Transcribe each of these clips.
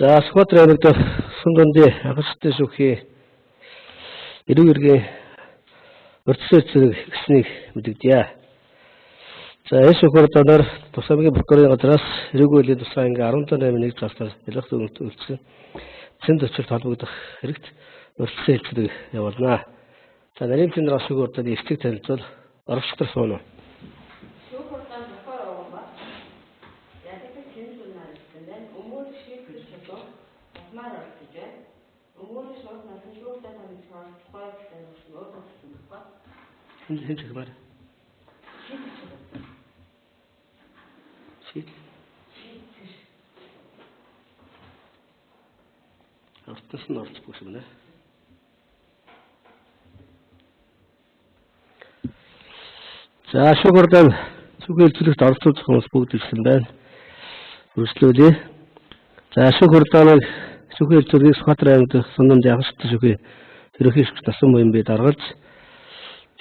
За Сүхбаатар аймагт Сундондын хагастай шүүхийн эрүүг иргэн урьдчилан зэрэг гэснийг мэдэгдэе. За энэ шүүхөөр тус аймгийн прокурорын газраас эрүүг үеийн тусгай анги 17/8-1 цаастаар ялгах үйлчлэн цэнд өчрөлт холбогдох хэрэгт урьдчилан хэлцдэг явуулна. За нарийн цэнд шүүхөөр эцэг танилцуул оролцогчдор сууна. Хинч хэмээр. Шийд. Артсан орцгүй юм нэ. За шүүхөрдөө сүгээр зүйлэгт оролцох хүмүүс бүгд ирсэн байна. Үргэлжлүүлье. За шүүхөрдөө сүгээр зүйлийг Сүхбаатар аймагт Сундондын хагастай шүүхийн ерөнхий шүүгч Насан Буянбай даргалж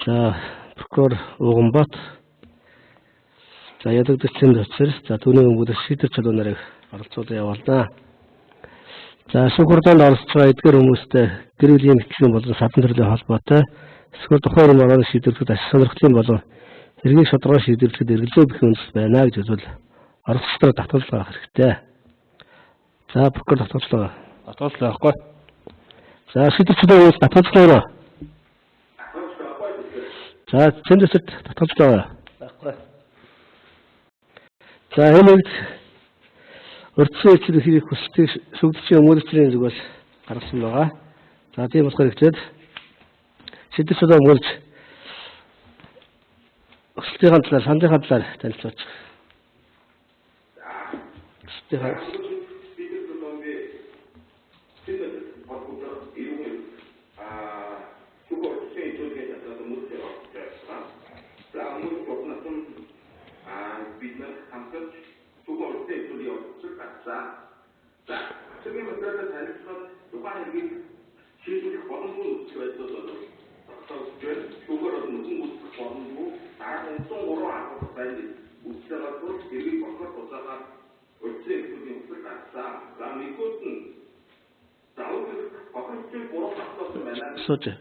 за прокурор Уганбаат за ядагдсан төсөл за түүний өнгөд шийдвэр чөлөө нарыг оролцуулан явуулна. За шүүхөрдөнд оролцож байгаа эдгээр хүмүүстэй гэр бүлийн хэвлэлийн болон садан төрлийн холбоотой эсвэл тухайн орны шийдвэрлэхэд ашиг сонирхлын болон хэргийг шударгаар шийдвэрлэхэд эргэлзээ бэх үндэс байна гэж үзвэл оролцогчдод татгалзал гаргах хэрэгтэй. За прокурор татгалзал авахгүй. За шийдвэр чөлөө татгалзал. За цэндэсэд татгалзал байхгүй. За энэ урьдчилан хэлцэх хэрэг хүсэлтийг шүүгдчийн өмгөөлөгчийн зүгээс гаргасан байгаа. За тийм болохоор ихлээд шийдвэр чөлөө өмгөөлж хүсэлтийн талаар сандын талаар танилцуулж. Сочи.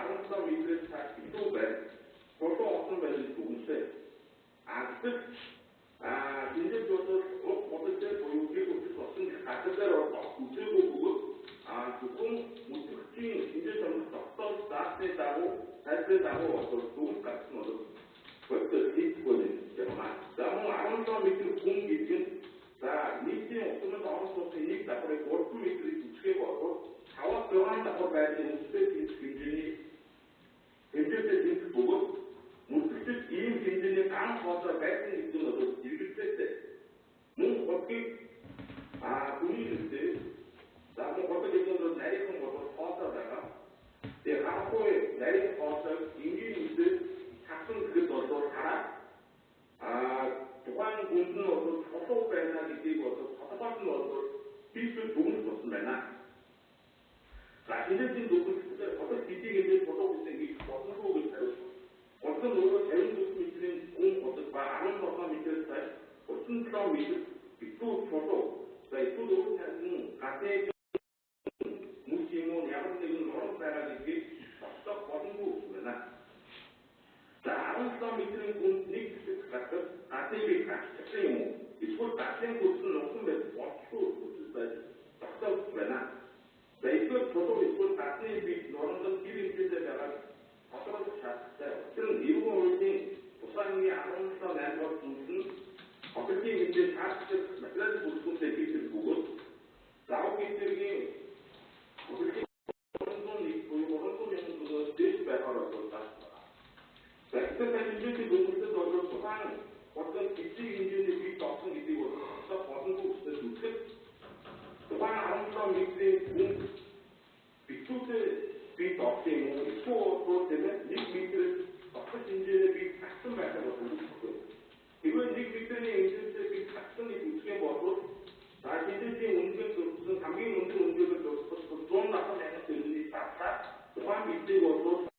17 метрээс цааш илүү байна. Фото осон байж дүгнэлээ. Гэтэл энэ бол уг моделтэй буюу гэр бүл болсон гадаадаар үзээгүй бөгөөд зөвхөн мөдөгчийн хинжээ замд тогтоол заасны дагуу тайлбарын дагуу бол дүгнэлт гарсан бол бодтой хийхгүй юм аа. За мөн 17 метр хүн гэдэг нь за нийтийн утсанд орон сууцны нэг давхрыг 3 метрийг үсгээ болоод 5-6 давхар байсан үстэй хэмжээний хэмжээтэй тэмдэг бөгөөд мөдөгчд ийм хэмжээний ганц хоолой байсан гэдэг нь бол хэрэгэлцээтэй. Мөн хотгийг хүний нэртэй за мөн хотыг гэдэг нь нарийнхан бол хоолой байгаа. Тэгээ хаахгүй нарийн хоолой энгийн үстэй хатсан гэхэд бол хараа тухайн гүнд нь бол холоо байна гэдгийг бол тодорхойлох нь бол бизнес дүгнэлт болсон байна. За энэний дүгнэлтээр хотод хэдийг ингэж болов гэсэн гэж бодсонгүй гэж хариулсан. Хотод өөрөө 54 метрийн гүн хотод ба 17 метрээс цааш 37 метр битүү фото. За эсвэл өөр тань гадны мөч юм уу ямар нэгэн орон байгаа гэдгийг бодох боломжгүй байна. За 17 метрийн гүнд нэг хэсэг гадар гадны бие гацсан юм уу? Эсвэл гадны хөлсөн нугсан байж болчихгүй байж тогтоох байна. За эсвэл фото эсвэл гадны бие нурман гэр хэмжээтэй байгаа тодорхойлох шаардлагатай. Тэр нь эрүүл мэндийн тусгай 17 8 дүнсэн хотын хэмжээ шаардлагатай материал бүрдүүлэлттэй хийх бөгөөд заав гэргийн хотын дэш байхаар болдог. За тэгэхээр хэмжээний дүгнэлтэд бол тухайн хотын эцэг хэмжээний бие тогсон гэдгийг бол боломжгүй үстэй үзэхэд тухайн 17 метрийн гүн битүүтэй бие тогсон юм уу? Эсвэл тэгээд 1 метрээс тогтсон хэмжээний бие татсан байхад боломжгүй. Тэгвэл 1 метрийн хэмжээтэй бие татсныг үзэх бол за хэмжээний үнэхээр зөвхөн хамгийн өндөр үнэгээр зөвхөн 170 мянган төгрөгийн татсаа тухайн биеийг бол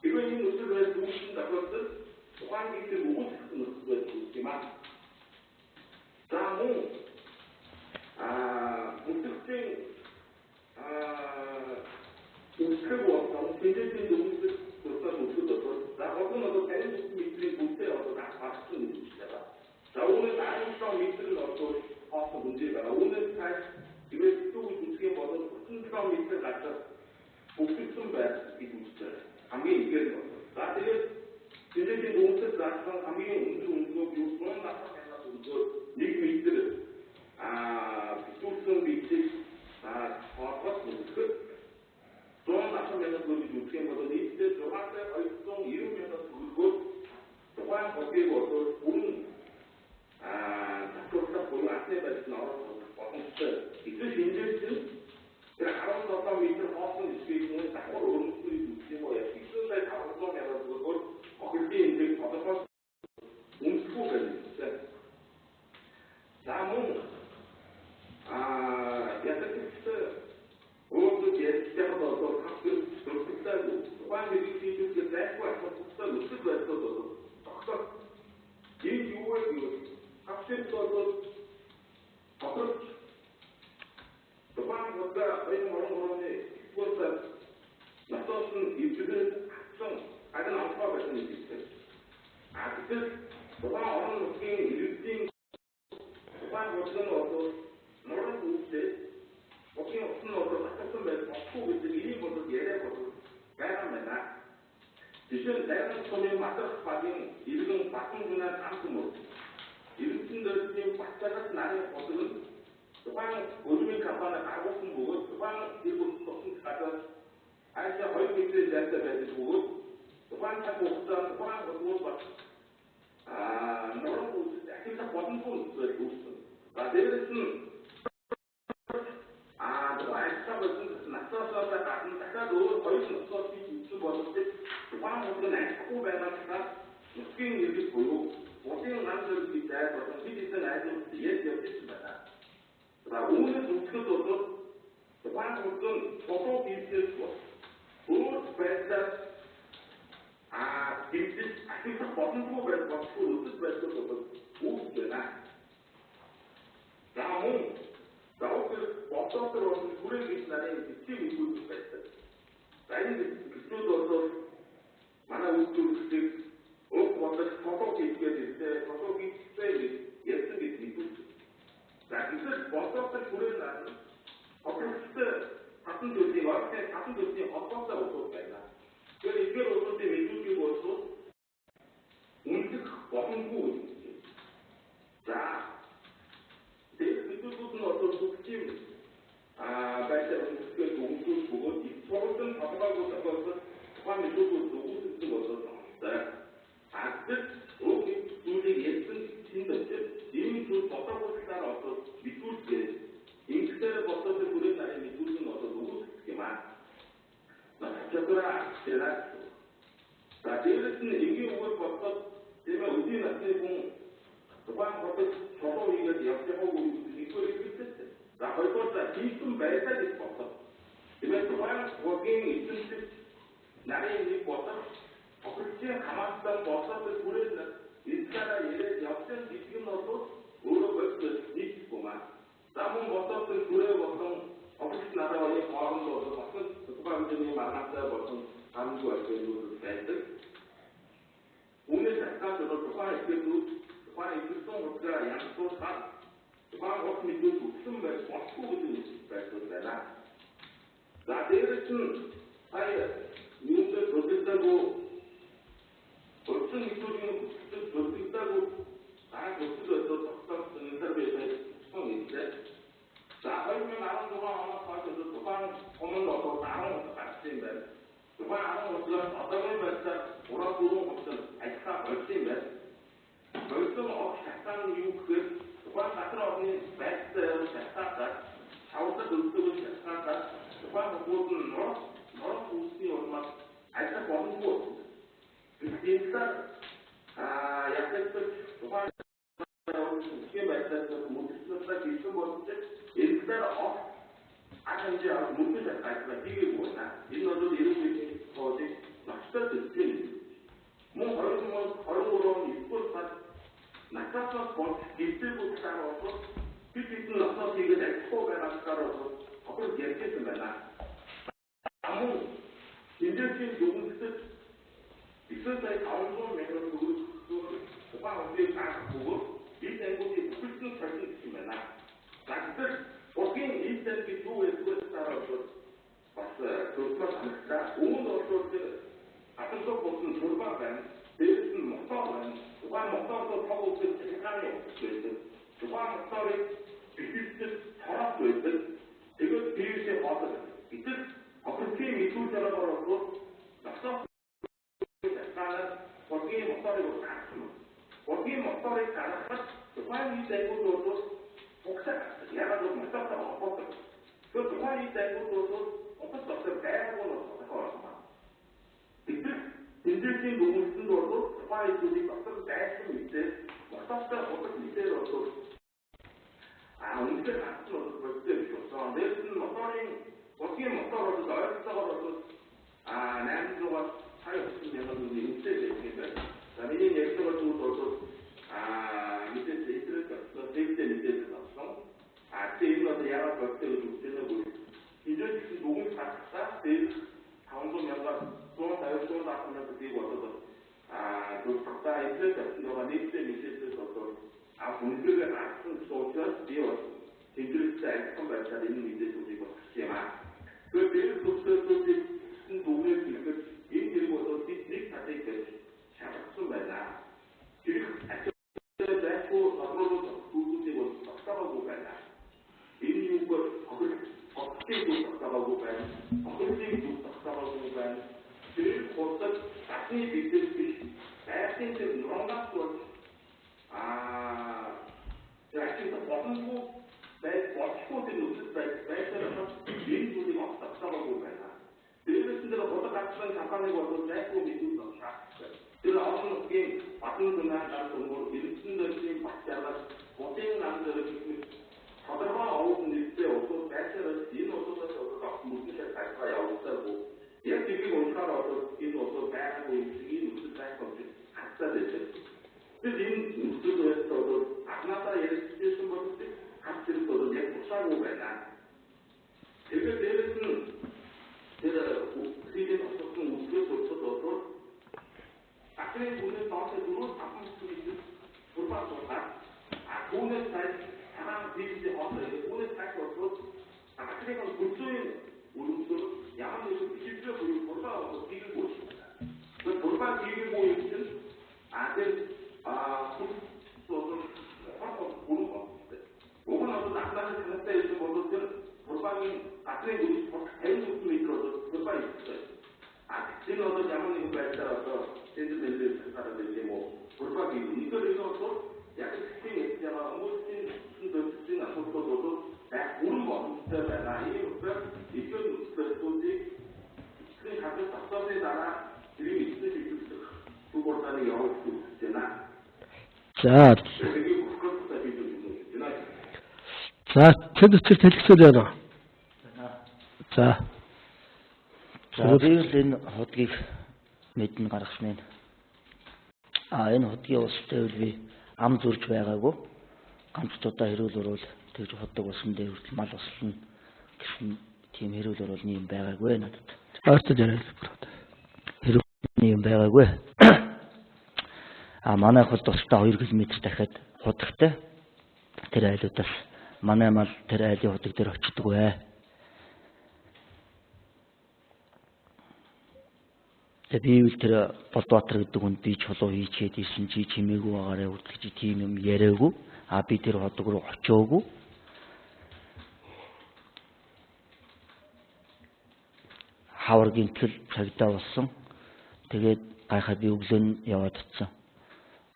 Тэгвэл энэ нөхцөл байдал үүсгэн тохиолдол тухайн гэрээ өгүүлэх нөхцөл байдал үүсэх юм аа. За мөн мөдөгчийн үсгэг болсон хэмжээний дүгнэлт тусгай нөхцөл бол за одоо нэг 50 метрийн бүтээл одоо багцсан гэж байна. За үүнээс 17 метр нь одоо хоосон үндээг байгаа. Үүнээс цааш тэгвэл түүх үзэх юм бол 37 метр гадар бүгдсэн байх гэж үздэг. хамгийн ихээр байна. За тэгээд хэмжээний дүгнэлт заасан хамгийн өндөр үнэлгээг юу 170 мянган төгрөгөөр 1 метр битүүрсэн бичиг хоолгох үзэхэд 170 мянган төгрөг үзэх юм бол нийтдээ 690 мянган төгрөгөөр тухайн хотыг болоод бүрэн татварлах буюу атны байдалд орох боломжтой. Эсвэл хэмжээнд тэр 17 метр хоосон хэсгийг мөн давхар өрнөсрийг үзэх юм уу яа 500 мянган төгрөгөөр охидын хэмжээг тодорхойлох үнэгүй байна. За мөн ядагчтай өөрөөр ярьж бол хавцтай тухайн хэрэгцээтэй байхгүй асуудалтай нөхцөл байдал бол тогтоох. Энэ юу вэ гэвэл хавцтай бол тодорхой тухайн бодлоо энэ мөрөний спортоор натос нь эвдэрэл авсан аган авах байсан юм шиг. Тэгэхээр тухайн орон нутгийн иргэдийн тухайн бодлоо нь бол норон үүсээ хотын утсан нь бол татсан байж болохгүй гэдэг ийм бол яриа бол байгаа юм байна. Жишээ нь дайран сумын матрах багийн иргэн батан гүнээр хамтмөр иргэдэн дэрлэлийн бацаагаас нарын бодлоо нь тухайн өргөмийн компани гаргуулсан бөгөөд тухайн гэр бүл туссан гадар айша 2 метрийн зайтай байдаг бөгөөд тухайн цаг хугацаанд тухайн бодлого ба норон үүсэж ахиулах боломжгүй зүйл үүссэн. За дээрээс нь тухайн ажлаа болсон насаасаа гадна дахиад өөр 2 насаас хийсэн боломжтой тухайн бодлого нь ажиллахгүй байгаасаа нутгийн иргэд буюу Улсын ганц зүйл зай болон бид эзэн айдуулт яаж явж байна. За үүнээс үзэхэд бол тухайн бодлого нь фото хийх өөр байдлаар дэмжиж ахиулах боломжгүй байх боловсгүй нөхцөл байдал бол үүсэж байна. За мөн заавал бодсоор бол хүрээлэл нарын бичиг өгүүлбэр байдаг. За энэ гişүүд бол манай үйлдвэрлэлийг өг бодож фото хийгээд ирсэн, фото хийхдээ ярьсан гэж мэдвэл. За гэтэл бодолтой хүрээ наан оперативтэй хатан зүйлийг орхиод хатан зүйлийн холбоотой усууд байна. Тэгэхээр эдгээр усуудын мэдүүлгийг болсоо үнэлэх боломжгүй. За тэгээд мэдүүлгүүд нь одоо бүгдийн байдлаар үнэлэхээр өгүүлж бөгөөд их сургуулийн хамгаалагч болоод тухайн мэдүүлгүүд өгүүлсэн болоод тэгэхээр өг зүйлийг ярьсан тэнд очиж ийм зүйл бодоогүйгээр одоо мэдүүлгээд ингээр бодоод хүрээ нарийн мэдүүлэг нь одоо өгүүлэх юм аа. За дээрээс нь энгийн үгээр бодоод тиймээ үдийн насны хүн тухайн хотод чулуу хийгээд явж байгаагүй нэггээр хэлдэг. За хоёрдугаар хийсэн байдлаа гэж бодоод тиймээ тухайн хогийн эзэмшил нарийн нэг бодох оперативын хамаатан бодоод хүрээ инстараа яриад явсан гэдэг нь бол өөрөө бодож нийцэхгүй маа. За мөн бодоод хүрээ болон оператив нарийн хоорондоо болсон тухайн хэмжээний маргаантай болсон хамгийн ажлууд байдаг. Үүнээс хатгаад тухайн эсгэлүүд тухайн эсгэлсэн хугацаа янзлуулахад тухайн хот мэдүүлэг өгсөн байж болохгүй гэдэг байдлууд байна. За дээрээс нь сая юундээ протестаагүй өрсөн мэдүүлгийн протестаагүй өсөл тогтоосон интервью байсан юм. За 2016 оноос хойш тухайн өмнө одоо 10 гарсан юм байна. Тухайн 10 оноос одоогийн байдлаар 3-4 хоног ажиллаа болсон юм байна. Болсон огт шалтгаан нь юу гэхээр тухайн газар орны байдлаар шалтгаалаад шавуулдаг үйлдвэрүүд шалтгаалаад тухайн хүмүүс нь норох үүсний улмаас ажиллах боломжгүй. Гэхдээ яг тухайн тийм байдлаар мөнгөслөлтөд хийсэн бол энэ дээр хэмжээ авах мөнгө шалтгаалж хийгээгүй байна. Энэ бол ерөнхийдөө тоодыг багтаа төстэй. Мөн 2023 оны 9 сард Накасаас болж гэртэлүүд гаргуулсан бид насаас хийгээд ажиллахгүй байгаасаар оператив ярьсан байна. Амун эндээсийн дүгнэлтэд 9,500 мянган төгрөг тухайн үеийг хаах бөгөөд бид ангуудыг бүхэлдэн солих юм байна. За тэгэхээр ургийн ийдэл гэж юу вэ гэсэн бас зөвхөн санагдлаа. Үүнд оршуулж хатанлог болсон зураг байна. Дээрээс нь мотор байна. Тухайн мотортой тог үсэг цэцгааны байдаг. Тухайн моторыг бэлтгэж цороод байдаг. Тэгээд дээрээс хоолой. Гэтэл оператив мэдүүлж байгаа бол насаас ургийн моторыг гаргасан. Ургийн моторыг гаргахад тухайн ийдэлүүд бол угсаа яагаад гэвэл мотортой холбоотой. Тэгэхээр тухайн ийдэлүүд бол оператор байгууллагын тохиолдол. Гэтэл тэмдэгтийн дүгнэлтэнд бол тухайн ийдэлийг дотор дайсан мэдээ мотортой худал мэдээр бол үнэхээр хатсан бол бодтой биш болсон. Дээрс нь моторын ургийн мотор бол ойролцоогоор бол 800-аас 2,000 мянган үнэтэй байх юм байна. За миний ярьсан зүйл бол мэдээж интернет дэвтэр мэдээж авсан. Тийм нь одоо яагаад бодтой гэж үзэж байгаа вэ? Эндээс их дүгнэлт хатсаа дээд 500 мянган 150 мянган төгрөгийг болоод зөвхөн интернет авсан нийтдээ мэдээж бол үнэхээр авсан учраас би бол интернеттэй ажилласан байдлаар энэ мэдээллүүдийг болгох юм аа. Тэгээд зөвхөн дүгнэлт хийхэд энэ хэрэг бол бид нэг татыг гэж шаардсан байна. Тэр ажил зайгүй бодлого зүйлүүдийг бол тогтоогүй байна. Энэ юу бол оператив тогтоогүй байна. Оператив тогтоогүй байна. Тэр хурдан татны бидээс биш. Байшин дээр нуранаас бол яагаад боломжгүй болохгүй гэдэг үгс байшин энэ зүйлийг тогтоогүй байна. Дээрээс нь бодлого гаргасан компаниг бол зайгүй мэдүүлж авах шаардлагатай. Тэр олон нутгийн батны дүнээр гарч өгөр эрдэнэсийн бат жаргал хотын намдэр тодорхой овог нэртэй усууд байшараас энэ усуудаас авах мөнгөөр цаашаа явуулсаргүй. Яг тэрийг уншихаар бол энэ усууд байгаагүй энэ үсэг зайгүй хатсаад байдаг. Тэгэхээр энэ үсэг бол агнаасаа ярьсан бол хат зэрэг бол яг тусаагүй байна. Тэгэхээр дээрээс нь тэр 학생들이 대중교통으로 들어가 있어요. 지금 어떤 양원님 발달해서 젠더밴드 사람들이 뭐 돌파기 이거에서 또 약간 특징이 있잖아. 뭐 무슨 특징 앞서서도 약 모르는 거 없잖아. 이거부터 이건 또지 그 가서 답답해 나라 이름이 있으면 두 번째는 영어 듣잖아. За. За, тэд өчир тэлгэсэл байна. За. За би л энэ худгийг мэднэ гаргасан юм. Энэ худгийн устай би ам зурж байгаагүй. Ганц удаа хэрүүл урвал тэгж худаг усан дээр хүртэл мал услна гэсэн тийм хэрүүл урвалны юм байгаагүй надад. Ойртож яриад Хэрүүл юм байгаагүй. Манай хот тусдаа 2 км дахиад худагтай. Тэр айлуудаас манай мал тэр айлын худаг дээр очдөг бай. Би үл тэр Болдбаатар гэдэг хүнд би чулуу хийчихэд ирсэн чи чимээгүй байгаараа үргэлж тийм юм яриаггүй. Би тэр худаг руу очиогүй. Хавар гинтгэл цагдаа болсон. Тэгээд гайхаад би өглөө нь яваад утсан.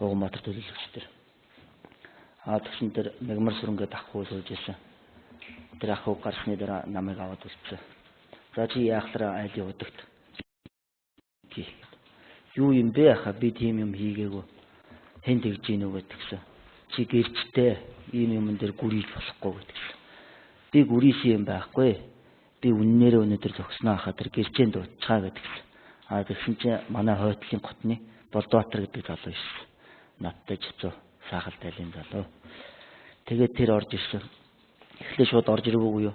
Угматар төлөвлөгчдөр. Тэгсэн тэр мегмар сүрэнгээд ахгүй сууж ирсэн. Тэр ахгүй гарсны дараа намайг аваад үлдсэн. За чи яахлаараа айлын удагт юу юм бэ хаа би тийм юм хийгээгүй. Хэн тэгж ийн үү гэдгсэн. Чи гэрчтэй ийм юм дээр гүрийж болохгүй гэдгсэн. Би гүрийсэн юм байхгүй. Би үннээрээ өнөдөр зогсноо хаа тэр гэрчэнд дуучгаа гэдгсэн. Тэгсэн чинь манай хойтлын готны Болдбаатар гэдэг залуу ирсэн. Надтай жицүү саахал тайлын залуу. Тэгээд тэр орж ирсэн. Эхлээ шууд орж ирвгүй юу.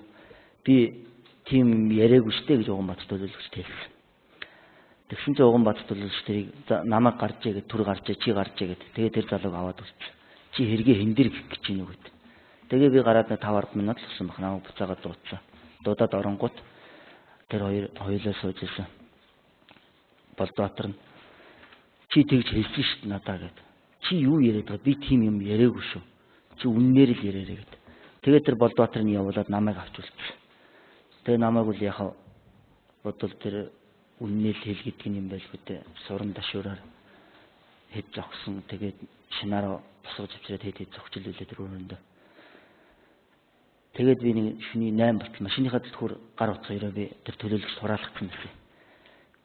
Би тийм яриаггүй штэ гэж Уган Баатар төлөвлөгчд хэлсэн. Тэгсэн чинь Уган Баатар төлөвлөгчдийг намайг гарч ий гэд түр гарч ий чи гарч ий гэд. Тэгээд тэр залууг аваад үлдсэн. Чи хэрэгээ хэн дээр гэх гэж ийн үү гэд. Тэгээ би гараад 5-10 минут л болсон баг. Намайг буцаагаад дуудсан. Дуудаад оронгууд тэр хоёулаа сууж ирсэн. Болдбаатар нь чи тэгж хэлсэн шүү дээ надаа гэд. Чи юу яриад байгаа? Би тийм юм яриаггүй шүү. Чи үннээр л яриараа гэд. Тэгээд тэр Болдбаатар нь явуулаад намайг авч үлдсэн. Тэгээ намайг үл яхаа бодвол тэр үннээр л хэл гэдэг юм байлгүй дээ. Суран дашуураар хэд зогсон. Тэгээд шинаараа босгож авчираад хэд зогчлуулээ тэр өрөөндөө. Тэгээд би нэг шөнийн 8 бат машиныхаа зүтгүүр гар утсаараа би тэр төлөөлөгч хураалгацсан гэсэн.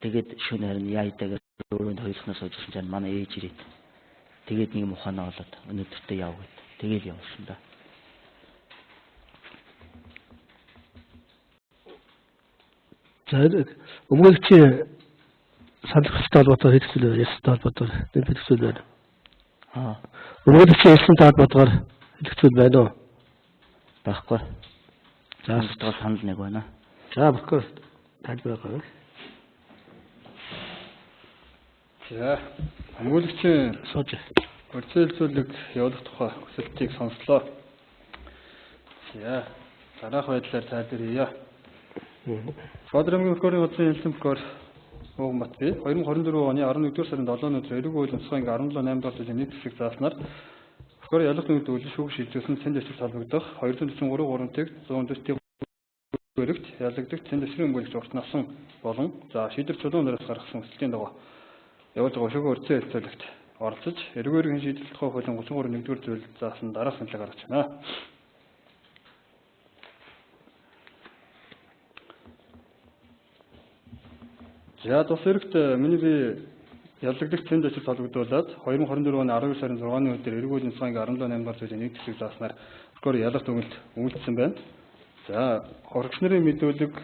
Тэгээд шөнө харин яайдаг өрөөнд хоёулахнаас суужсэн чинь манай ээж ирээд. Тэгээд нэг муханаа болоод өнөөдөртөө яв гэд. Тэгээд явуулсан да. За өмнөдөө саналхстай холбоотой хэлцэл байна. Ястай холбоотой хэлцэл байна. Өмнөдөө хэлсэн холбоотойгоор хэлцэл байна уу? Байхгүй. За сэтгэл санал нэг байна. За баггүй тайлбараа. За хамгуулагчийн сууж хөрцөлцүүлэг явуулах тухай хүсэлтийг сонслоо. За дараах байдлаар тайлбаръя. Шудармгийн хөрөөрийн хөдөлгөөний хэлсэн бөхөр Угмат би 2024 оны 11-р сарын 7-ны өдөр эрүүг үйл онцгойн 17-8 дахь жилийн нийт хэсэг зааснаар бөхөр ялгах нүд үйлч шүүх шийдвэрсэн цэн дэвшил холбогдох 243 гурамтэг 140 бүрэгт ялгагдах цэн дэвшрийн бүлэгч уртнасан болон за шийдвэр чулуун нараас гаргасан хүсэлтийн дагуу явуулж байгаа өшөөгөө өрцөө хэлцүүлэгт оролцож эрүүгийн шийдвэрлэх тухай хуулийн 33 нэгдүгээр зүйл заасан дараах саналыг гаргаж байна. За тус эрэгт миний би ялгагдах цэн дэвшил холбогдуулаад 2024 оны 12 сарын 6-ны өдөр эрүүгийн онцгойн 17-8 дахь жилийн нийт хэсэг зааснаар бөхөр ялах дүгнэлт үйлдсэн байна. За хоригч нарын мэдүүлэг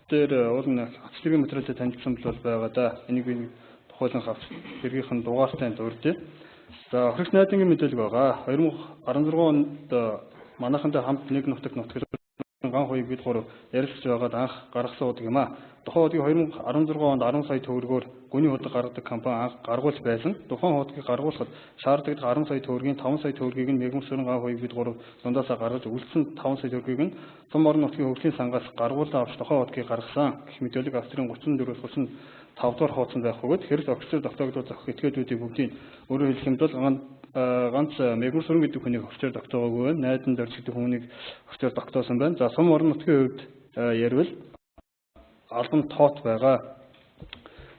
дээр уул хавцлын материалтай танилцсан бол байгаа да. Энийг би тухайлан хавц хэргийнхэн дугаартай дурдъя. За хоригч найдын мэдүүлэг байгаа. 2016 онд манайхантай хамт нэг нутагт ган хоёрыг бид гурав ярилцж байгаад анх гаргасан удаг юм а. Тухайн удгийг 2016 онд 10 сая төгрөгөөр гүний удаг гаргадаг компани анх гаргуулж байсан. Тухайн удгийг гаргуулахад шаардлагатай 10 сая төгрөгийн 5 сая төгрөгийг нь мегмсөрөн ган хоёрыг бид гурав зундаасаа гаргаж үлдсэн 5 сая төгрөгийг нь Том орон нутгийн хөгжлийн сангаас гаргуулсан авч тухайн удгийг гаргасан гэх мэдээлэл Австрийн 34-өөс хүрсэн 5 дугаар хуудсанд байх бөгөөд хэрэгс офицер тогтоогдол зохих этгээдүүдийг бүгдийг өөрөөр хэлэх юм бол ганц мегмсөрөн гэдэг хүнийг офицер тогтоогоогүй байна. Найдан дөрж гэдэг хүнийг офицер тогтоосон байна. За Сум орон нутгийн хувьд ярил албан тоот байгаа.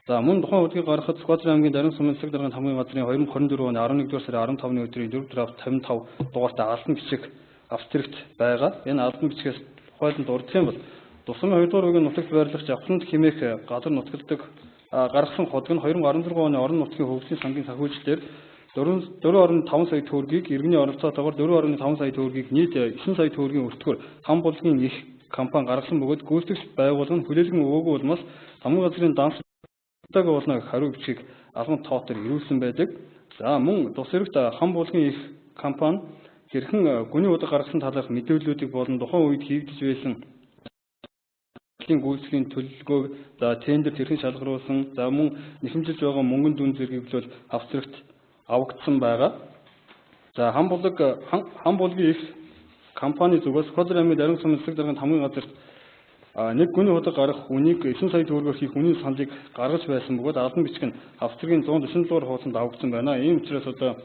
За мөн тухайн удгийг гаргахад Сүхбаатарын аймгийн Дарин сумын засаг даргын хамгийн газрын 2024 оны 11-р сарын 15-ны өдрийн 4 драфт 55 дугаартай албан бичиг австрагт байгаа. Энэ албан бичгээс тухайлбал дурдах юм бол тусгай 2 дугаар үеийн нутагт байрлах Жавхланд хэмээх газар нутагтдаг гаргасан ходог нь 2016 оны орон нутгийн хөгжлийн сангийн санхүүжилтээр 4.5 сая төгрөгийг иргэний оролцоотойгоор 4.5 сая төгрөгийг нийт 9 сая төгрөгийн өртгөөр хам булгийн их компани гаргасан бөгөөд гүйцэтгэгч байгууллага нь хүлээлгэн өгөөгүй улмаас хамгийн газрын данстаг уулнаг хариу бичгийг албан тоотоор ирүүлсэн байдаг. За мөн тус хэрэгт хам булгийн их компани хэрхэн гүний удаг гаргасан талаарх мэдээллүүдийг болон тухайн үед хийгдэж байсан гүйцэтгэлийн төлөвлөгөөг за тендер хэрхэн шалгаруулсан за мөн нэхэмжилж байгаа мөнгөн дүн зэргийг бол австрагт авагдсан байгаа. За хам булгийн их компани зүгээс Сүхбаатарын аймгийн Дарин сумын засаг даргын хамгийн газарт нэг гүний удаг гарах үнийг 9 сая төгрөгөөр хийх үнийн саналыг гаргаж байсан бөгөөд албан бичиг нь австрагийн 140 дугаар хуудсанд авагдсан байна. Ийм учраас одоо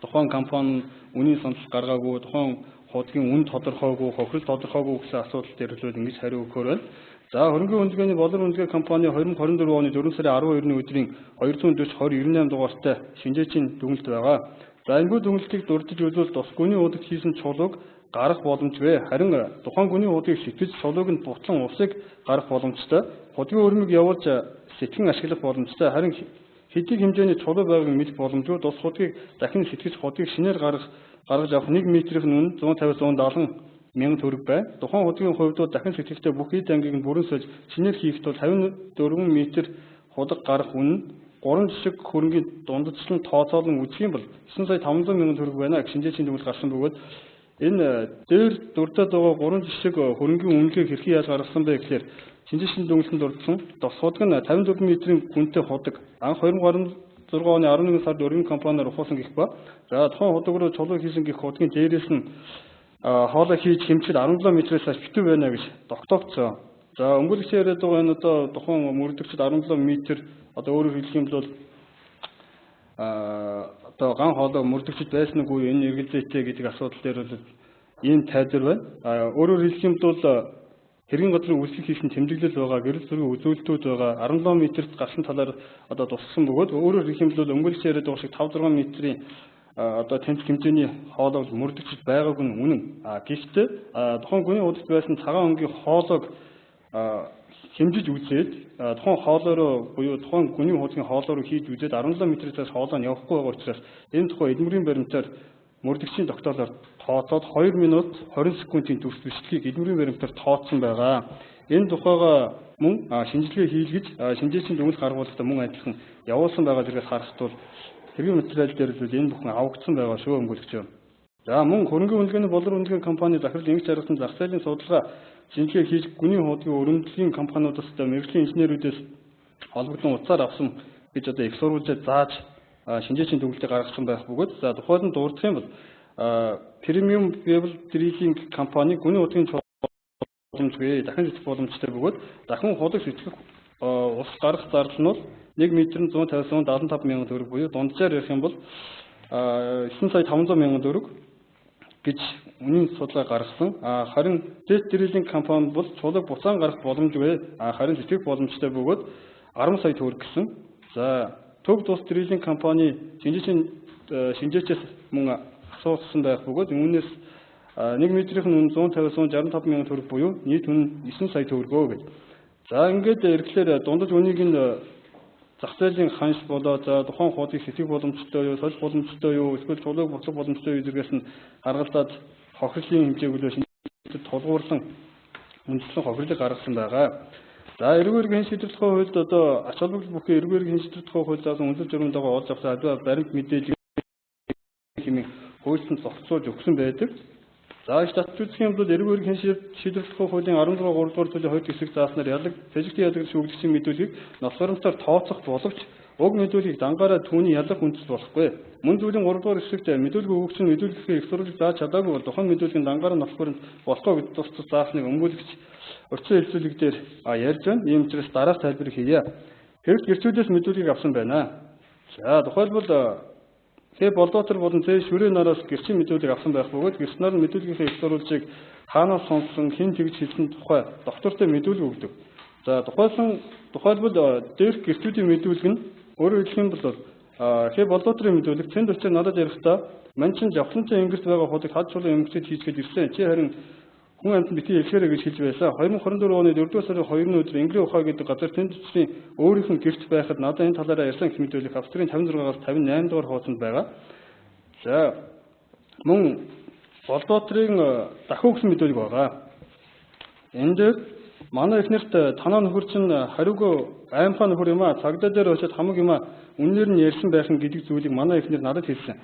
тухайн компани үнийн санал гаргаагүй, тухайн хуудгийн үн тодорхойгүй, хохирол тодорхойгүй гэсэн асуудал дээр л ингэж хариу өгөхөөр байна. За хөрөнгөний үнэлгээний болор үнэлгээ компани 2024 оны 4 сарын 12-ны өдрийн 240-2098 дугаартай шинжээчийн дүгнэлт байгаа. За энэ дүгнэлтийг дурдж үзвэл тус гүний удагт хийсэн чулууг гарах боломжгүй. Харин тухайн гүний удгийг сэтгэж чулууг нь бутлан усыг гарах боломжтой. Худгийн өрмөг явуулж сэтгэн ашиглах боломжтой. Харин хэдий хэмжээний чулуу байгааг мэдэх боломжгүй. Тус худгийг дахин сэтгэж худгийг шинээр гаргаж авах 1 метрийн үнэ 150-170 мянган төгрөг байна. Тухайн худгийн хувьд дахин сэтгэлтэй бүх эд ангийг нь бүрэн сольж шинээр хийхэд бол 54 метр худаг гарах үнэ 3 жишг хөрөнгийн дундчлан тооцоолон үзэх юм бол 9 сая 500 мянган төгрөг байна. Шинжээчийн дүгнэлт гарсан бөгөөд энэ дээр дурдаад байгаа 3 жишг хөрөнгийн үнэлгээг хэрхэн яаж гаргасан бэ гэхээр шинжээчийн дүгнэлтэнд дурдсан тос худаг нь 54 метрийн гүнтэй худаг анх 2016 оны 11 сард өргөн компаниар ухуулсан гэх ба. За тухайн худаг руу чулуу хийсэн гэх худгийн дээрээс нь хоолой хийж хэмжил 17 метрээс хойш битүү байна гэж тогтоогдсон. За өнгөрсөн яриад байгаа энэ одоо тухайн мөрдөгчд 17 метр одоо өөрөөр хэлэх юм бол одоо ган хоолой мөрдөгчд байсан үгүй энэ эргэлзээтэй гэдэг асуудал дээр бол ийм тайлбар байна. Өөрөөр хэлэх юм бол хэргийн газрын үйлчлэг хийсэн тэмдэглэл байгаа, гэрэл зургийн үзүүлэлтүүд байгаа 17 метрт гарсан талаар одоо тусгасан бөгөөд өөрөөр хэлэх юм бол өнгөрсөн яриад байгаа шиг 5-6 метрийн одоо тэнцэх хэмжээний хоолой мөрдөгчд байгааг нь үнэн. Гэхдээ тухайн гүний удагт байсан цагаан өнгийн хоолойг хэмжиж үзээд тухайн хоолойроо буюу тухайн гүний хуудгийн хоолойроо хийж үзээд 17 метрээс хоолой нь явахгүй байгаа учраас энэ тухай эдмүрийн баримтаар мөрдөгчийн тогтоолоор тооцоод 2 минут 20 секундын төгс бичлэгийг эдмүрийн баримтаар тооцсон байгаа. Энэ тухайга мөн шинжилгээ хийлгэж шинжээчийн дүгнэлт гаргуулахдаа мөн адилхан явуулсан байгаа зэрэгс харахад бол хэргийн материал дээр л энэ бүхэн авагдсан байгаа шүү өнгөлөгч. За мөн хөрөнгөний үнэлгээний болор үнэлгээний компани захирал ингэж харгасан зах зээлийн судалгаа шинжилгээ хийж гүний хуудгийн өрөмжлөгийн компаниудаас мэргэжлийн инженерүүдээс холбогдсон утсаар авсан гэж одоо их сурвалжаар зааж шинжээчийн дүгнэлтийг гаргасан байх бөгөөд за тухайд нь дурдах юм бол премиум level drilling компани гүний хуудгийн боломжгүй дахин сэтгэх боломжтой бөгөөд дахин худаг сэтгэх ус гарах зардал нь бол 1 метр 150-175 мянган төгрөг буюу дунджаар ярих юм бол 9 сая 500 мянган төгрөг гэж үнийн судалгаа гаргасан. Харин Debt Drilling компани бол чулууг буцаан гарах боломжгүй. Харин сэтгэх боломжтой бөгөөд 10 сая төгрөг гэсэн. За Төв тус Drilling компани шинжээчээс мөн асуусан байх бөгөөд үүнээс 1 метрийн үнэ 150-165 мянган төгрөг буюу нийт үнэ 9 сая төгрөгөө гэж. За ингээд ирэхлээр дундаж үнийг нь зах зээлийн ханш болоо за тухайн хуудыг сэтгэх боломжтой юу, солих боломжтой юу, эсвэл чулууг буцах боломжтой юу зэрэгс нь гаргалзаад хохирлын хэмжээг шинжлэлд тулгуурлан үндэслэн хохирлыг гаргасан байгаа. За эргүүрийн хэн шийдвэрлэх хуульд одоо ач холбогдол бүхий эргүүрийн хэн шийдвэрлэх хуульд заасан үндэс журманд байгаа олж авсан аливаа баримт мэдээлэл хэмээн хуульд зохицуулж өгсөн байдаг. За статистик юм бол эргүүрийн хэн шийдвэрлэх хуулийн 16 3 дугаар зүйлийн 2 хэсэг зааснаар ялаг физикийн ялагч шүүгдэгчийн мэдүүлгийг ноц баримтаар тооцох боловч уг мэдүүлгийг дангаараа түүний ялах үндэс болохгүй. Мөн зүйлийн 3 дугаар хэсэгт мэдүүлэг өгөгч нь мэдүүлэхээ их сурвалж зааж чадаагүй бол тухайн мэдүүлгийн дангаараа ноц баримт болохгүй гэж тусцаж заасныг өмгөөлөгч урьдчилан хэлцүүлэг дээр ярьж байна. Ийм учраас дараах тайлбарыг хийе. Хэрэгт гэрчүүдээс мэдүүлгийг авсан байна. За тухайлбал болдоотор болон шүрээ нараас гэрчийн мэдүүлгийг авсан байх бөгөөд гэрч нар нь мэдүүлгийнхээ их сурвалжийг хаанаас сонссон, хэн тэгж хэлсэн тухай доктортой мэдүүлэг өгдөг. За тухайлбал дээрх гэрчүүдийн мэдүүлэг нь өөрөөр хэлэх юм бол хэ болоотрын мэдүүлэг цэнд очир надад ярихдаа мань чин жавхлантай ингэрт байгаа хуудыг хад чулуун эмгчэд хийчгээд ирсэн. Чи харин хүн амьтанд битгий хэлэхээрэй гэж хэлж байсан. 2024 оны 4-р сарын 2-ны өдөр Инглийн ухаа гэдэг газар тэнд очирын өөрийнх нь гэрч байхад надад энэ талаараа ярьсан гэх мэдүүлэг Австрийн 56-аас 58 дугаар хуудсанд байгаа. За мөн болоотрын дахиу гэсэн мэдүүлэг байгаа. Энд дээр манай эхнэрт танаа нөхөр чинь хариугүй аймхаа нөхөр юм а цагдаа дээр очиод хамаг юм а үнээр нь ярьсан байх нь гэдэг зүйлийг манай эхнэр надад хэлсэн.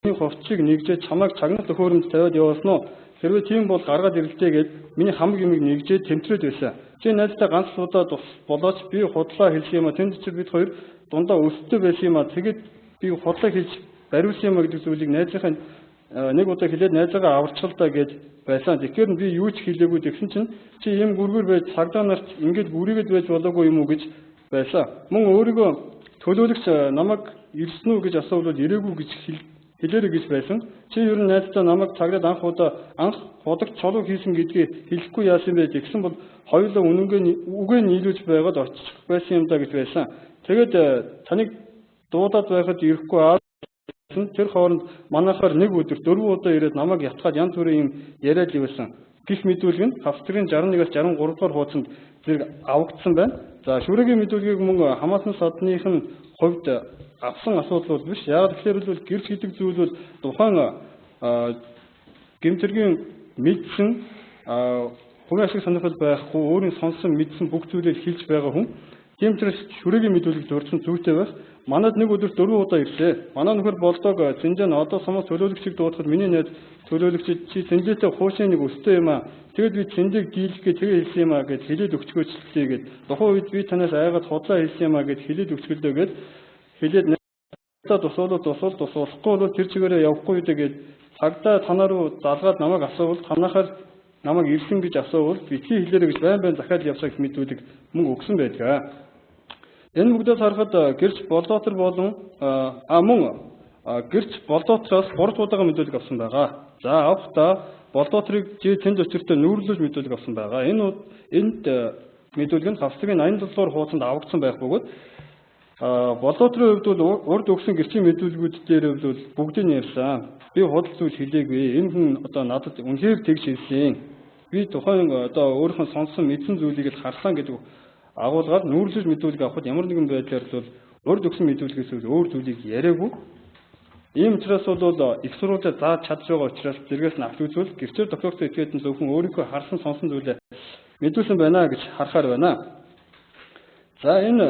Миний хувцсыг нэгжээд чамайг цагнат өхөөрөнд тавиад явуулсан уу? Хэрвээ тийм бол гаргаад ирэлтээ гэж миний хамаг юмыг нэгжээд тэмтрээд байсан. Чи найзтай ганц удаа болооч би худлаа хэлсэн юм а тэнд чи бид хоёр дундаа өсөлтөө байсан юм а тэгэд би худлаа хэлж бариулсан юм а гэдэг зүйлийг найзынхаа нэг удаа хэлээд найзаагаа аварчгалдаа гэж байсан. Тэгэхээр би юу ч хэлээгүй тэгсэн чинь чи ийм гүргэр байж цагдаа нарт ингэж гүрийгэд байж болоогүй юм уу гэж байсан. Мөн өөрийгөө төлөөлөгч намайг ирсэн үү гэж асуувал ирээгүй гэж хэлээрэй гэж байсан. Чи ер нь найздаа намайг цагаад анх худагт чулуу хийсэн гэдгийг хэлэхгүй яасан бэ гэсэн бол хоёулаа үгээ нийлүүлж байгаад очих байсан юм да гэж байсан. Тэгээд таныг дуудаад байхад ирэхгүй тэр хооронд манайхаар нэг өдөр 4 удаа ирээд намайг ятгаад янз бүрийн юм яриад ивсэн. Гэх мэдүүлэг нь Австрийн 61-аас 63 дугаар хуудсанд зэрэг авагдсан байна. За шүрэгийн мэдүүлгийг мөн Хамаасан садных нь хувьд авсан асуудал биш. Яг тэгэхээр гэрч гэдэг зүйл бол тухайн гэмтэргийн мэдсэн хувийн ашиг сонирхол байхгүй өөрийн сонсон мэдсэн бүх зүйлийг хэлж байгаа хүн. Тийм учраас шүрэгийн мэдүүлэг дурдсан зүйтэй байх. Манад нэг өдөр 4 удаа ирлээ. Манай нөхөр болдог Зинжан одоо самс төлөөлөгчийг дуудахад миний найз төлөөлөгч чи Зинжэтэй хуушийн нэг өстэй юм аа. Тэгэд би Зинжийг дийлэх гэж тэгээ хэлсэн юм аа гэж хэлээд өгчгөөчлээ гэд. Тухайн үед би танаас айгаад худлаа хэлсэн юм аа гэж хэлээд өгчлөө гэд хэлээд надад тусуулахгүй бол тэр чигээрээ явахгүй дээ гэд цагдаа танаа руу залгаад намайг асуувал танахаар намайг ирсэн гэж асуувал битгий хэлээрэй гэж байн захиад явсаа гэх мэдүүлэг мөн өгсөн байдаг. Энэ бүгдээс харахад гэрч болоотор болон мөн гэрч болоотроос 3 удаагийн мэдүүлэг авсан байгаа. За авахдаа болоотрыг тэнд очиртой нүүрлүүлж мэдүүлэг авсан байгаа. Энд мэдүүлэг нь Австрийн 87 дугаар хуудсанд авагдсан байх бөгөөд болоотрын хувьд бол урд өгсөн гэрчийн мэдүүлгүүд дээр бол бүгдийг нь ярьсан. Би худал зүйл хэлээгүй. Энэ хүн одоо надад үнэхээр тэгж хэлсэн. Би тухайн одоо өөрийнхөө сонссон мэдсэн зүйлийг л харсан гэдэг агуулгаар нүүрлэж мэдүүлэг авахд ямар нэгэн байдлаар бол урд өгсөн мэдүүлгээс өөр зүйлийг яриаггүй. Ийм учраас бол их сурвалжаа зааж чадж байгаа учраас зэрэгс нь авч үзвэл гэрчээр доктортой этгээдэн зөвхөн өөрийнхөө харсан сонсон зүйлээ мэдүүлсэн байна гэж харахаар байна. За энэ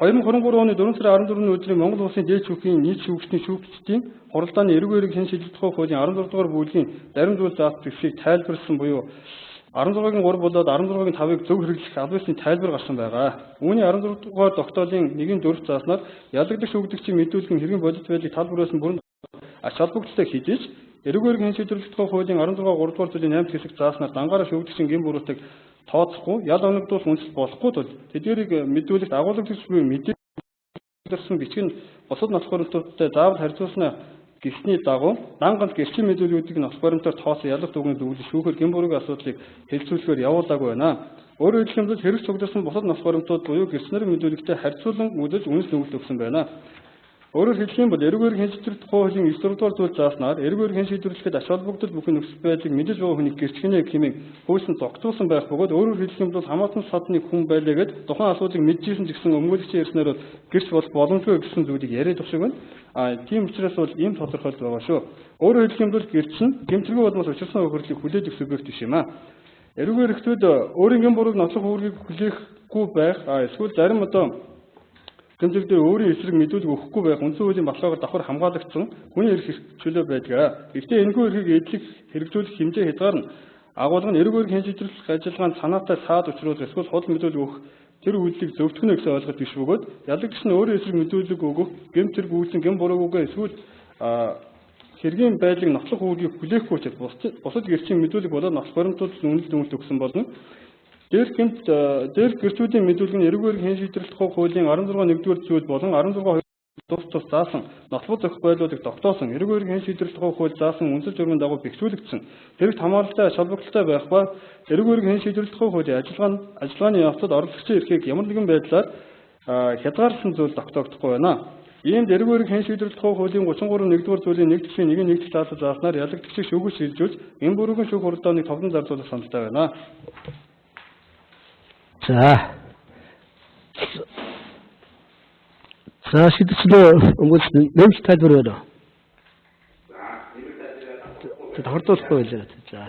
2023 оны 4 сарын 14-ний өдрийн Монгол Улсын дээд шүүхийн нийт шүүгчдийн шүүгчдийн хуралдааны эрг үүрэг хэн шийдэх хуулийн 16 дугаар бүлгийн зарим зүйл заах зэвсгийг тайлбарлсан буюу 16-гийн 3 болоод 16-гийн 5-ыг зөв хэрэглэх аль биесний тайлбар гарсан байгаа. Үүний 16 дугаар тогтоолын 1-4 зааснаар ялагдагч шүүгдэгчийн мэдүүлгийн хэргийн бодит байдлыг тал бүрээс нь бүрэн ач холбогдолтой хідэж эрг үүрэг хэн шийдвэрлэх хуулийн 16 3 дугаар зүйлийн 8 хэсэг зааснаар дангаараа шүүгдэгчийн гин буруудыг тооцохгүй ял оногдуулах үндэс болохгүй тул тэдгэрийг мэдүүлэгт агуулгадагч буюу мэдээлсэн бичиг нь бусад нотлох баримтуудтай заавал харьцуулснаа гэсний дагуу данганц гэрчийн мэдүүлгүүдийг нотлох баримтаар тооцсон ялах дүгнэлт өгүүлж шүүхээр гин буруугийн асуудлыг хэлцүүлэхээр явуулаагүй байна. Өөрөөр хэлбэл хэрэг цугларсан бусад нотлох баримтууд буюу гэрчнэрийн мэдүүлэгтэй харьцуулан үзэж үнэлж нүгэлт өгсөн байна. Өөрөөр хэлэх юм бол эрг үүрэг хэн шийдвэрлэх хуулийн 9 дугаар зүйл зааснаар эрг үүрэг хэн шийдвэрлэхэд ач холбогдол бүхэн нөхцөл байдлыг мэдэж байгаа хүний гэрчгэнэ хэмээн хуулинд зогцуулсан байх бөгөөд өөрөөр хэлэх юм бол хамаатан садны хүн байлаа гэд тухайн асуудлыг мэдчихсэн ч гэсэн өмгөөлөгчийн ярьснаар бол гэрч бол боломжгүй гэсэн зүйлийг яриад өгч байна. Тийм учраас бол ийм тодорхойлол байгаа шүү. Өөрөөр хэлэх юм бол гэрч нь гэмтэргүй болмоос учирсан хохирлыг хүлээж өгөх субъект биш юм аа. Эрг үүрэгчид өөрийн гин бурууг нотлох үүргийг хүлээхгүй байх эсвэл зарим одоо гэмтэр дээр өөрийн эсрэг мэдүүлэг өгөхгүй байх үндсэн хуулийн баталгаагаар давхар хамгаалагдсан хүний эрх чөлөө байдаг. Гэхдээ энэхүү эрхийг эдлэх хэрэгжүүлэх хэмжээ хязгаар нь агуулга нь эрг үүрэг хэн шийдвэрлэх ажиллагаанд санаатай саад учруулах эсвэл худал мэдүүлэг өгөх тэр үйлдэлийг зөвтгөнө гэсэн ойлголт биш бөгөөд ялагдагч нь өөрийн эсрэг мэдүүлэг өгөх гэмтэр гүйцэн гэм буруугүй эсвэл хэргийн байдлыг нотлох үүргийг хүлээхгүй учраас бусад гэрчийн мэдүүлэг болоод нотлох баримтууд үнэлт дүгнэлт өгсөн болно. Дээрх гэрчүүдийн мэдүүлэг нь эрг үүрэг хэн шийдвэрлэх хуулийн 16 1-р зүйл болон 16 тус заасан нотлох зохих байдлуудыг тогтоосон эрг үүргийн хэн шийдвэрлэх тухай хууль заасан үндсэн журмын дагуу бэхжүүлэгдсэн хэрэгт хамааралтай шалбартай байх ба эрг үүргийн хэн шийдвэрлэх тухай хуулийн ажиллагааны явцад оролцогчийн эрхийг ямар нэгэн байдлаар хязгаарласан зүйл тогтоогдохгүй байна. Иймд эрг үүргийн хэн шийдвэрлэх тухай хуулийн 33 нэгдүгээр зүйлийн 1-1 заасан зааснаар ялагчдыг шүүгэж шилжүүлж энэ бүргийн шүүх хуралдааныг товлон зарлуулах саналтай байна. За шийдвэрлэлээ өнгөц нэмж тайлбар байна. За хордуулахгүй байлаа. За.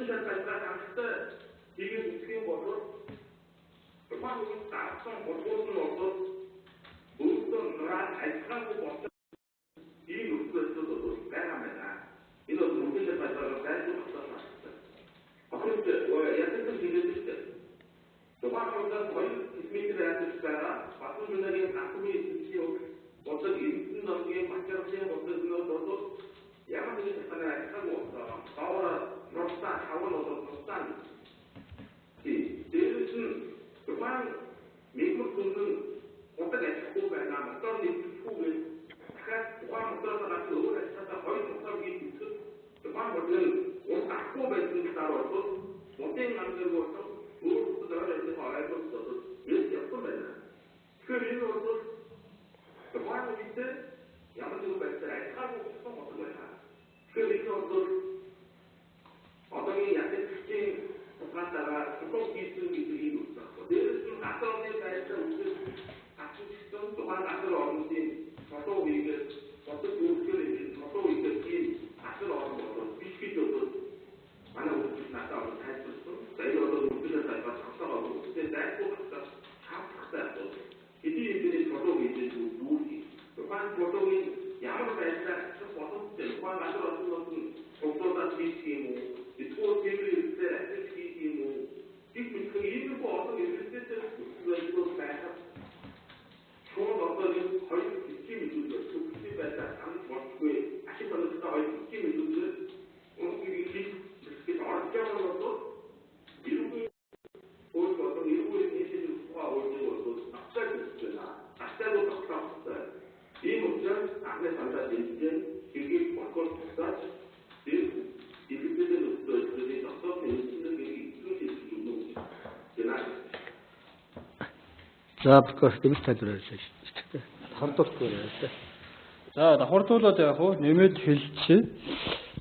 문제를 발생할 때 이게 어떻게 보면 그만 우리 나쁜 것은 어떤 그런 알차고 어떤 이 누구에서도 빼라면아 이런 문제를 발생할 때 그런데 왜 예를 들면 그만 우리가 거의 이미지를 해야 되잖아. 맞은 분에게 나쁨이 있으시오. 어떤 인생 넘게 맞춰서 어떤 것도 야만들이 대단히 하고 없어. 가오라 럽사 가오라 럽사 이들은 그만 미국 돈은 어떻게 자꾸 배나 어떤 일을 후에 각 그만 어떤 사람이 오래 찾아 거의 못하기 있어. 그만 모든 온 갖고 배는 따라서 못된 만들고 또 그들을 이제 알고 있어도 이렇게 없으면 그 이유로 그만 밑에 야만들고 배를 하고 싶은 어떤 거야. 그리고 어떤 약간 특징 갖다가 꼭 있는 일이 있어. 내일 좀 나서는 데서 우리 아주 좀 동안 나서는 저도 이게 어떤 도시를 저도 이게 나서는 것도 비슷비슷도 많은 것들이 나타나고 다 있었어. 내려도 우리가 다 작성하고 그때 내고 갖다 다 작성하고 이들이 저도 이제 누구지 그만 보통이 야만 배다 저도 그만 만들었던 것은 독서다 비슷이고 또 재미를 때 비슷이고 이 그 이유가 어떤 일을 때때로 그거 배다 좋은 어떤 거의 느낌이 들죠. 그 느낌이 배다 아무 뭐그 아시는 거의 느낌이 들죠. 이게 어렵게 것도 일부 어떤 일부의 메시지가 오는 것도 납작도 납작도 이 문제는 안에 산다 대신 이게 바꿔 줬다 이 비슷한 것들이 어떤 있는 게 있는 За бүгд дэмжтэй дөрөж шүү. Хардуулт görөөс. За давхардуулаад яг хуу нэмээд хэлчихье.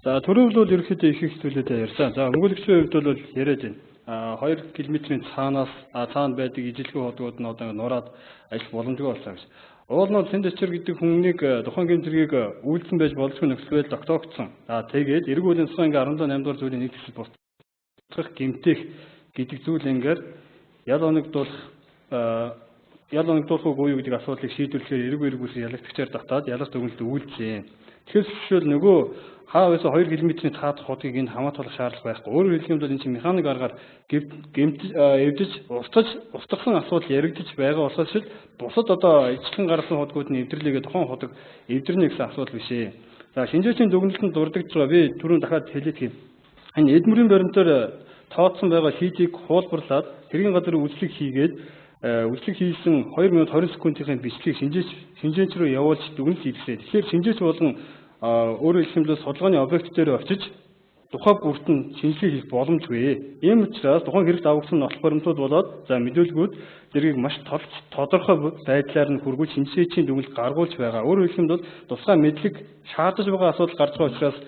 За түрүүн бол ерөөхдөө их зүйлүүдээ ярьсан. За өнгөлөгчийн хувьд бол яриад байна. 2 км-ийн цаанаас цаана байдаг ижилхэн хотууд нь одоо нураад ажил боломжгүй болсон гэж. Уул нь Сэндчер гэдэг хүнийг тухайн гэмтрийг үйлдэн байж боломжгүй нөхцөлөд тогтоогдсон. Тэгээд эргүүл энэсгийн 17 дугаар зүйлийн нэг хэсэг бусдах гэмтэх гэдэг зүйл ингээд ял оногдуулах уу юу гэдэг асуудлыг шийдвэрлэхээр эргүүс ялагчаар татаад ялах дүгнэлт үйлдсэн. Тэгэхээр жишээл нөгөө хааваас 2 км-ийн цаадах хотыг энэ хамаатуулах шаардлага байхгүй. Өөрөөр хэлэх юм бол энэ чинь механик аргаар эвдэж устгасан асуудал яригдчих байгаа болохоос л бусад одоо ижилхэн гарсан хотгууд нь эвдэрлэгээ тухайн хотог эвдэрнэ гэсэн асуудал биш ээ. За шинжээчийн дүгнэлтэнд дурддагч байгаа. Би түрүүн дахиад хэлээд энэ эдмүрийн баримтаар тооцсон байгаа хийдийг хуулбарлаад тэргийн газар үйлчлэг хийгээд үйлчлэг хийсэн 2 минут 20 секундын бичлэгийг шинжээч рүү явуулж дүгнэлт хийлгсэн. Тэгэхээр шинжээч болгон өөрөөр хэлэх юм бол судалгааны объект дээр очиж тухай бүрт нь шинжилгээ хийх боломжгүй. Ийм учраас тухайн хэрэг давагдсан нотлох баримтууд болоод за мэдүүлгүүд зэргийг маш тодорхой байдлаар нь хүргүүл шинжээчийн дүгнэлт гаргуулж байгаа. Өөрөөр хэлэх юм бол тусгай мэдлэг шаардаж байгаа асуудал гарч байгаа учраас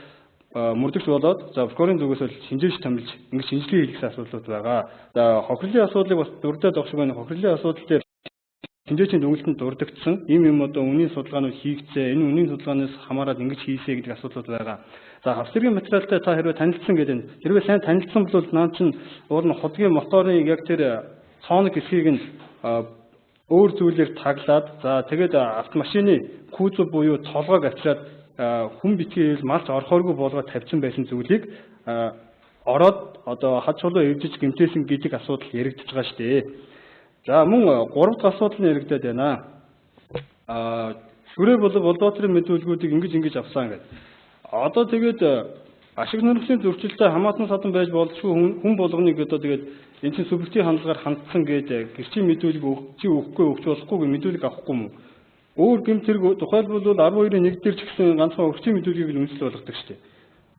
мөрдөгч болоод за прокурорын зүгээс бол шинжээч томилж ингэ шинжилгээ хийх асуудлууд байгаа. За хохирлын асуудлыг бас дурдаад авах шиг байна. Хохирлын асуудал дээр шинжээчийн дүгнэлтэнд дурддагдсан ийм юм одоо үнийн судалгаанууд хийгдсэн. Энэ үнийн судалгаанаас хамаарал ингэж хийсэй гэдэг асуудлууд байгаа. За хавцэргийн материалтай та хэрвээ танилцсан гэдэг нь хэрвээ сайн танилцсан бол наад чинь уул нь хотгийн моторын яг тэр цооног хэсгийг нь өөр зүйлээр таглаад за тэгээд автомашины кузов буюу толгойг авчираад хүн битгийл малч орохооргүй болгоод тавьсан байсан зүйлийг ороод одоо хад чулуу эвдэж гэмтээсэн гэдэг асуудал яригдж байгаа шүү дээ. За мөн 3 дахь асуудал нь яригдаад байна. Шүрээ болдоотрын мэдүүлгүүдийг ингэж авсан гэдэг. Одоо тэгээд ашиг нөхцөлийн зөрчилтэй хамаатан садан байж болзошгүй хүн болгоныг одоо тэгээд энэ чинь субъектив хандлагаар хандсан гэдэг гэрчийн мэдүүлэг өгөхгүй өгч болохгүй гэж мэдүүлэг авахгүй юм уу? Өөр гэмт хэрэг тухайлбал 12-ийн 1 дээр ч гэсэн ганцхан өгчийн мэдүүлгийг л үндэслэл болгодог шүү дээ.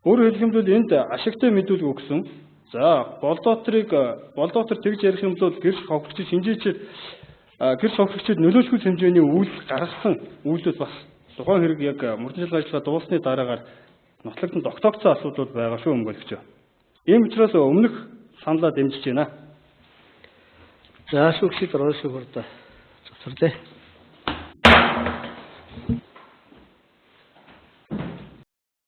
Өөрөөр хэлэх юм бол энд ашигтай мэдүүлэг өгсөн. За болдоотор тэгж ярих юм бол гэрч хохирогчид шинжээчээр гэрч хохирогчид нөлөөлшгүй хэмжээний үйл гаргасан үйлдэл бас тухайн хэрэг яг мөрдөлгөөний ажиллагаа дуусны дараагаар нотлогдсон тогтоогдсон асуудлууд байгаа шүү өмгөөлөгч. Ийм учраас өмнөх саналаа дэмжиж байна. За шүүгчид орон шүүгэрд цоцорлээ.